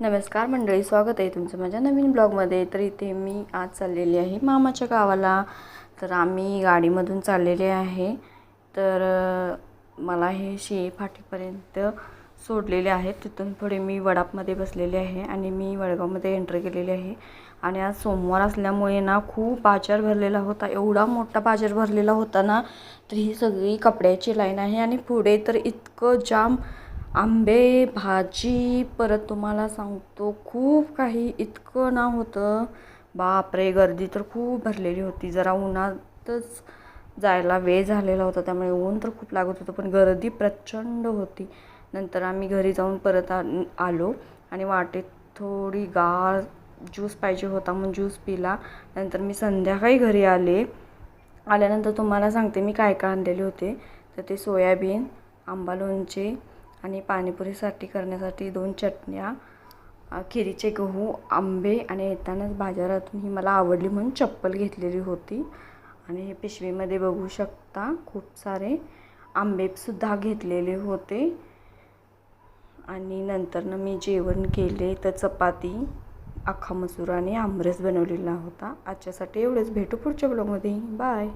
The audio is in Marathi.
नमस्कार मंडळी, स्वागत आहे तुमचं माझ्या नवीन ब्लॉगमध्ये. तर इथे मी आज चाललेली आहे मामाच्या गावाला. तर आम्ही गाडीमधून चाललेले आहे. तर मला हे शिळे फाटीपर्यंत सोडलेले आहेत. तिथून पुढे मी वडापमध्ये बसलेले आहे आणि मी वडगावमध्ये एंट्री केलेली आहे. आणि आज सोमवार असल्यामुळे ना खूप बाजार भरलेला होता. एवढा मोठा बाजार भरलेला होता ना, तर ही सगळी कपड्याची लाईन आहे. आणि पुढे तर इतकं जाम आंबे, भाजी, परत तुम्हाला सांगतो खूप काही इतकं ना होतं. बापरे, गर्दी तर खूप भरलेली होती. जरा उन्हातच जायला वेळ झालेला होता, त्यामुळे ऊन तर खूप लागत होतं, पण गर्दी प्रचंड होती. नंतर आम्ही घरी जाऊन परत आलो आणि वाटेत थोडी गार ज्यूस पाहिजे होता म्हणून ज्यूस पिला. नंतर मी संध्याकाळी घरी आल्यानंतर तुम्हाला सांगते मी काय काय आणलेले होते. तर ते सोयाबीन, आंबा लोणचे आणि पाणीपुरीसाठी करण्यासाठी 2 चटण्या, खिरीचे गहू, आंबे आणि येतानाच बाजारातून ही मला आवडली म्हणून चप्पल घेतलेली होती. आणि हे पिशवीमध्ये बघू शकता खूप सारे आंबेसुद्धा घेतलेले होते. आणि नंतर मी जेवण केले. तर चपाती, अख्खा मसूर आणि आमरस बनवलेला होता. आजच्यासाठी एवढंच. भेटू पुढच्या ब्लॉगमध्ये. बाय.